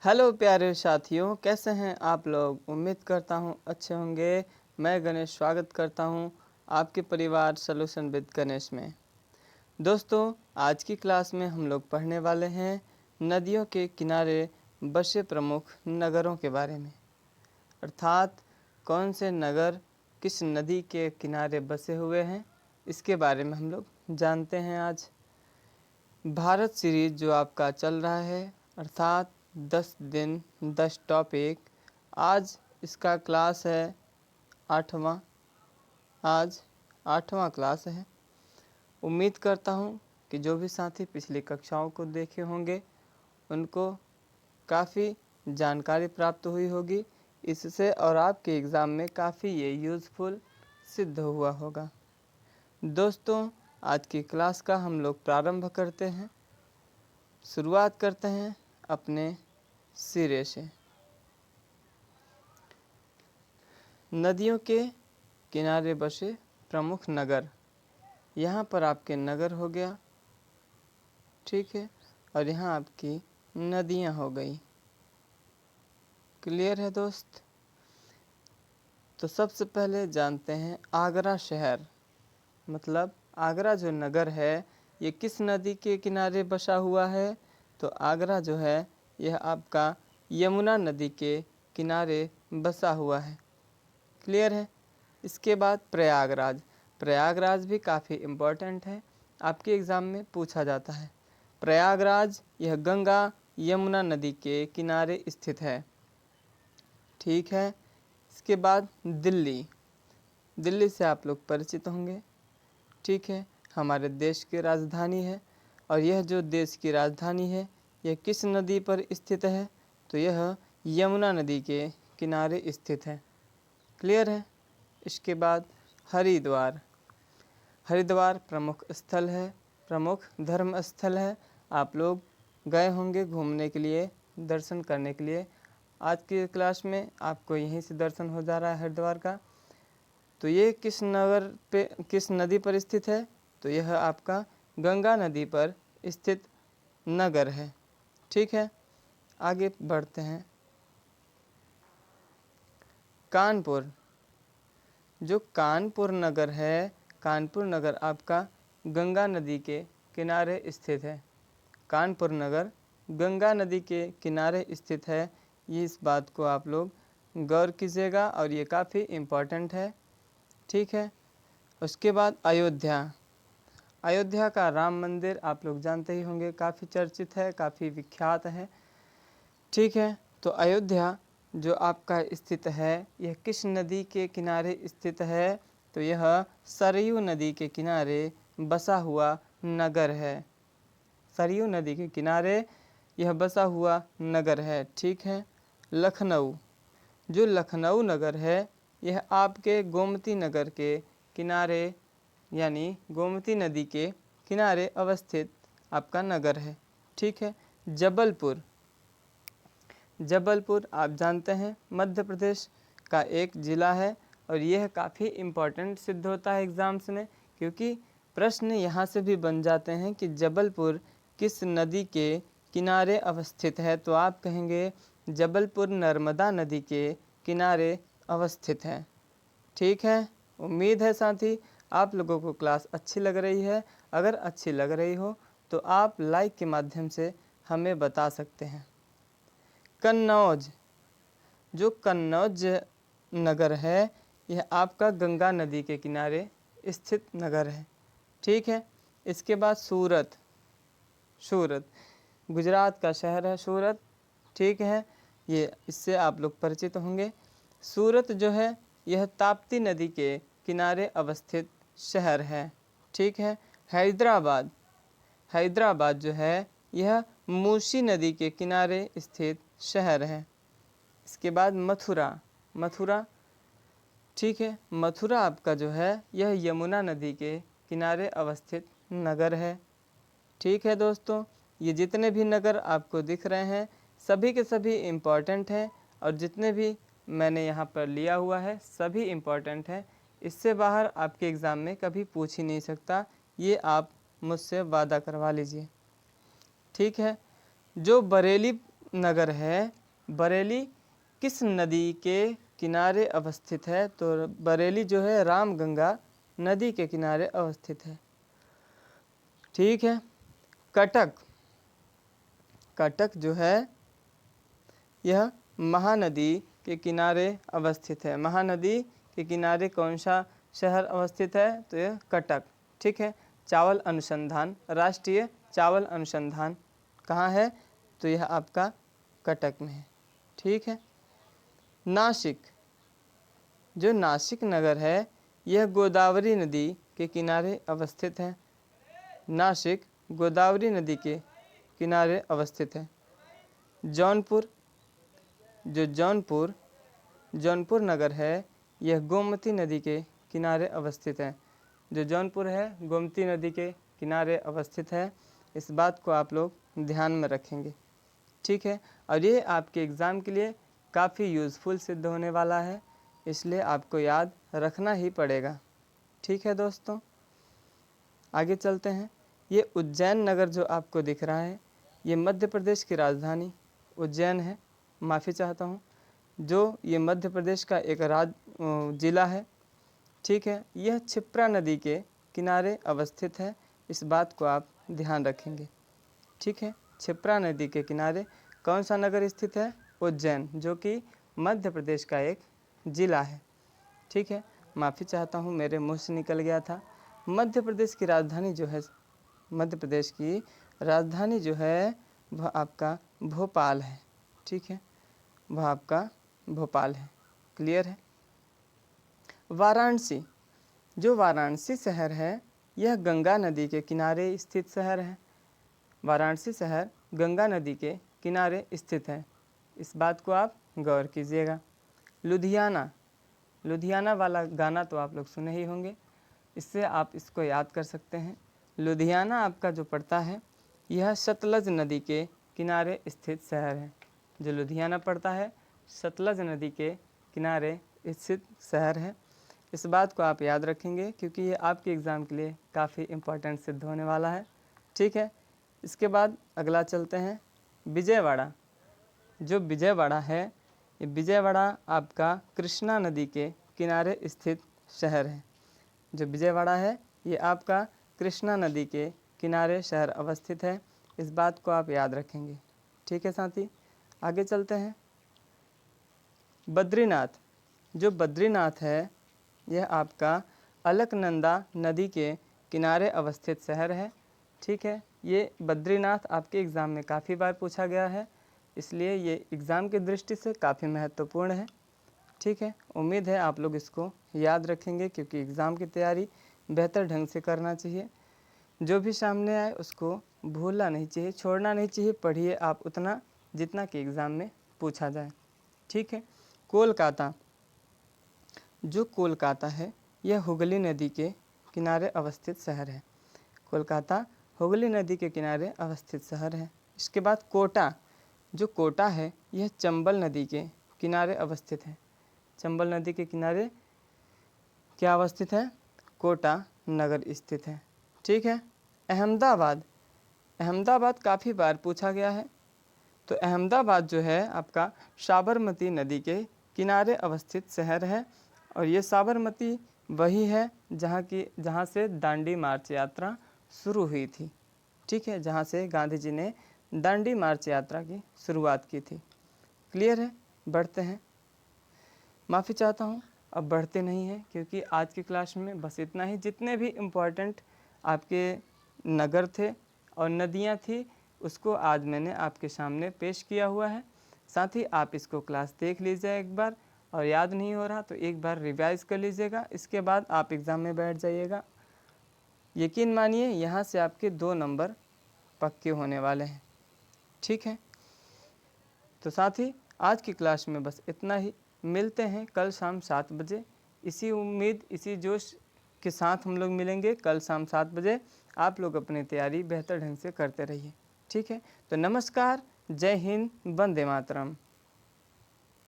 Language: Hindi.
हेलो प्यारे साथियों, कैसे हैं आप लोग। उम्मीद करता हूं अच्छे होंगे। मैं गणेश स्वागत करता हूं आपके परिवार सॉल्यूशन विद गणेश में। दोस्तों, आज की क्लास में हम लोग पढ़ने वाले हैं नदियों के किनारे बसे प्रमुख नगरों के बारे में, अर्थात कौन से नगर किस नदी के किनारे बसे हुए हैं, इसके बारे में हम लोग जानते हैं। आज भारत सीरीज जो आपका चल रहा है, अर्थात 10 दिन 10 टॉपिक, आज इसका क्लास है 8वां। आज 8वां क्लास है। उम्मीद करता हूँ कि जो भी साथी पिछली कक्षाओं को देखे होंगे उनको काफ़ी जानकारी प्राप्त हुई होगी इससे, और आपके एग्ज़ाम में काफ़ी ये यूज़फुल सिद्ध हुआ होगा। दोस्तों, आज की क्लास का हम लोग प्रारंभ करते हैं। शुरुआत करते हैं अपने सिरे से। नदियों के किनारे बसे प्रमुख नगर, यहाँ पर आपके नगर हो गया, ठीक है, और यहाँ आपकी नदियाँ हो गई। क्लियर है दोस्त। तो सबसे पहले जानते हैं आगरा शहर, मतलब आगरा जो नगर है ये किस नदी के किनारे बसा हुआ है। तो आगरा जो है यह आपका यमुना नदी के किनारे बसा हुआ है। क्लियर है। इसके बाद प्रयागराज, प्रयागराज भी काफ़ी इम्पोर्टेंट है, आपके एग्ज़ाम में पूछा जाता है। प्रयागराज यह गंगा यमुना नदी के किनारे स्थित है, ठीक है। इसके बाद दिल्ली, दिल्ली से आप लोग परिचित होंगे, ठीक है, हमारे देश की राजधानी है। और यह जो देश की राजधानी है यह किस नदी पर स्थित है। तो यह यमुना नदी के किनारे स्थित है। क्लियर है। इसके बाद हरिद्वार, हरिद्वार प्रमुख स्थल है, प्रमुख धर्म स्थल है। आप लोग गए होंगे घूमने के लिए, दर्शन करने के लिए। आज की क्लास में आपको यहीं से दर्शन हो जा रहा है हरिद्वार का। तो ये किस नगर पे, किस नदी पर स्थित है। तो यह आपका गंगा नदी पर स्थित नगर है, ठीक है। आगे बढ़ते हैं। कानपुर, जो कानपुर नगर है, कानपुर नगर आपका गंगा नदी के किनारे स्थित है। कानपुर नगर गंगा नदी के किनारे स्थित है, ये इस बात को आप लोग गौर कीजिएगा और ये काफ़ी इम्पोर्टेंट है, ठीक है। उसके बाद अयोध्या, अयोध्या का राम मंदिर आप लोग जानते ही होंगे, काफ़ी चर्चित है, काफ़ी विख्यात है, ठीक है। तो अयोध्या जो आपका स्थित है यह किस नदी के किनारे स्थित है। तो यह सरयू नदी के किनारे बसा हुआ नगर है, सरयू नदी के किनारे यह बसा हुआ नगर है, ठीक है। लखनऊ, जो लखनऊ नगर है यह आपके गोमती नगर के किनारे, यानी गोमती नदी के किनारे अवस्थित आपका नगर है, ठीक है। जबलपुर, जबलपुर आप जानते हैं मध्य प्रदेश का एक ज़िला है और यह काफ़ी इम्पोर्टेंट सिद्ध होता है एग्ज़ाम्स में, क्योंकि प्रश्न यहाँ से भी बन जाते हैं कि जबलपुर किस नदी के किनारे अवस्थित है। तो आप कहेंगे जबलपुर नर्मदा नदी के किनारे अवस्थित है, ठीक है। उम्मीद है साथी आप लोगों को क्लास अच्छी लग रही है। अगर अच्छी लग रही हो तो आप लाइक के माध्यम से हमें बता सकते हैं। कन्नौज, जो कन्नौज नगर है यह आपका गंगा नदी के किनारे स्थित नगर है, ठीक है। इसके बाद सूरत, सूरत गुजरात का शहर है सूरत, ठीक है, ये इससे आप लोग परिचित होंगे। सूरत जो है यह ताप्ती नदी के किनारे अवस्थित शहर है, ठीक है। हैदराबाद, हैदराबाद जो है यह मूसी नदी के किनारे स्थित शहर है। इसके बाद मथुरा, मथुरा, ठीक है, मथुरा आपका जो है यह यमुना नदी के किनारे अवस्थित नगर है, ठीक है। दोस्तों, ये जितने भी नगर आपको दिख रहे हैं सभी के सभी इम्पॉर्टेंट हैं और जितने भी मैंने यहाँ पर लिया हुआ है सभी इम्पॉर्टेंट हैं। इससे बाहर आपके एग्ज़ाम में कभी पूछ ही नहीं सकता, ये आप मुझसे वादा करवा लीजिए, ठीक है। जो बरेली नगर है बरेली किस नदी के किनारे अवस्थित है? तो बरेली जो है रामगंगा नदी के किनारे अवस्थित है। ठीक है। कटक, कटक जो है यह महानदी के किनारे अवस्थित है। महानदी के किनारे कौन सा शहर अवस्थित है? तो यह कटक। ठीक है। चावल अनुसंधान, राष्ट्रीय चावल अनुसंधान कहाँ है? तो यह आपका कटक में है। ठीक है। नासिक, जो नासिक नगर है यह गोदावरी नदी के किनारे अवस्थित है। नासिक गोदावरी नदी के किनारे अवस्थित है। जौनपुर, जो जौनपुर नगर है यह गोमती नदी के किनारे अवस्थित है। जो जौनपुर है गोमती नदी के किनारे अवस्थित है। इस बात को आप लोग ध्यान में रखेंगे। ठीक है। और ये आपके एग्ज़ाम के लिए काफ़ी यूज़फुल सिद्ध होने वाला है, इसलिए आपको याद रखना ही पड़ेगा। ठीक है दोस्तों, आगे चलते हैं। ये उज्जैन नगर जो आपको दिख रहा है ये मध्य प्रदेश की राजधानी उज्जैन है। माफ़ी चाहता हूँ, जो ये मध्य प्रदेश का एक ज़िला है। ठीक है। यह क्षिप्रा नदी के किनारे अवस्थित है। इस बात को आप ध्यान रखेंगे। ठीक है। क्षिप्रा नदी के किनारे कौन सा नगर स्थित है? उज्जैन, जो कि मध्य प्रदेश का एक ज़िला है। ठीक है। माफ़ी चाहता हूँ, मेरे मुंह से निकल गया था। मध्य प्रदेश की राजधानी जो है, मध्य प्रदेश की राजधानी जो है वह आपका भोपाल है। ठीक है, वह आपका भोपाल है। क्लियर है। वाराणसी, जो वाराणसी शहर है यह गंगा नदी के किनारे स्थित शहर है। वाराणसी शहर गंगा नदी के किनारे स्थित है। इस बात को आप गौर कीजिएगा। लुधियाना, लुधियाना वाला गाना तो आप लोग सुने ही होंगे, इससे आप इसको याद कर सकते हैं। लुधियाना आपका जो पड़ता है यह सतलज नदी के किनारे स्थित शहर है। जो लुधियाना पड़ता है सतलज नदी के किनारे स्थित शहर है। इस बात को आप याद रखेंगे क्योंकि ये आपके एग्ज़ाम के लिए काफ़ी इम्पोर्टेंट सिद्ध होने वाला है। ठीक है। इसके बाद अगला चलते हैं विजयवाड़ा। जो विजयवाड़ा है ये विजयवाड़ा आपका कृष्णा नदी के किनारे स्थित शहर है। जो विजयवाड़ा है ये आपका कृष्णा नदी के किनारे शहर अवस्थित है। इस बात को आप याद रखेंगे। ठीक है साथी, आगे चलते हैं। बद्रीनाथ, जो बद्रीनाथ है यह आपका अलकनंदा नदी के किनारे अवस्थित शहर है। ठीक है। ये बद्रीनाथ आपके एग्ज़ाम में काफ़ी बार पूछा गया है, इसलिए ये एग्ज़ाम की दृष्टि से काफ़ी महत्वपूर्ण है। ठीक है। उम्मीद है आप लोग इसको याद रखेंगे क्योंकि एग्ज़ाम की तैयारी बेहतर ढंग से करना चाहिए। जो भी सामने आए उसको भूलना नहीं चाहिए, छोड़ना नहीं चाहिए। पढ़िए आप उतना जितना कि एग्ज़ाम में पूछा जाए। ठीक है। कोलकाता, जो कोलकाता है यह हुगली नदी के किनारे अवस्थित शहर है। कोलकाता हुगली नदी के किनारे अवस्थित शहर है। इसके बाद कोटा, जो कोटा है यह चंबल नदी के किनारे अवस्थित है। चंबल नदी के किनारे क्या अवस्थित है? कोटा नगर स्थित है। ठीक है। अहमदाबाद, अहमदाबाद काफ़ी बार पूछा गया है। तो अहमदाबाद जो है आपका साबरमती नदी के किनारे अवस्थित शहर है और ये साबरमती वही है जहाँ से दांडी मार्च यात्रा शुरू हुई थी। ठीक है, जहाँ से गांधी जी ने दांडी मार्च यात्रा की शुरुआत की थी। क्लियर है। बढ़ते हैं। माफ़ी चाहता हूँ अब बढ़ते नहीं हैं क्योंकि आज की क्लास में बस इतना ही। जितने भी इम्पोर्टेंट आपके नगर थे और नदियाँ थी उसको आज मैंने आपके सामने पेश किया हुआ है। साथ ही आप इसको क्लास देख लीजिए एक बार, और याद नहीं हो रहा तो एक बार रिवाइज़ कर लीजिएगा। इसके बाद आप एग्ज़ाम में बैठ जाइएगा। यकीन मानिए यहाँ से आपके 2 नंबर पक्के होने वाले हैं। ठीक है। तो साथ ही आज की क्लास में बस इतना ही। मिलते हैं कल शाम 7 बजे। इसी उम्मीद, इसी जोश के साथ हम लोग मिलेंगे कल शाम 7 बजे। आप लोग अपनी तैयारी बेहतर ढंग से करते रहिए। ठीक है। तो नमस्कार, जय हिंद, वंदे मातरम।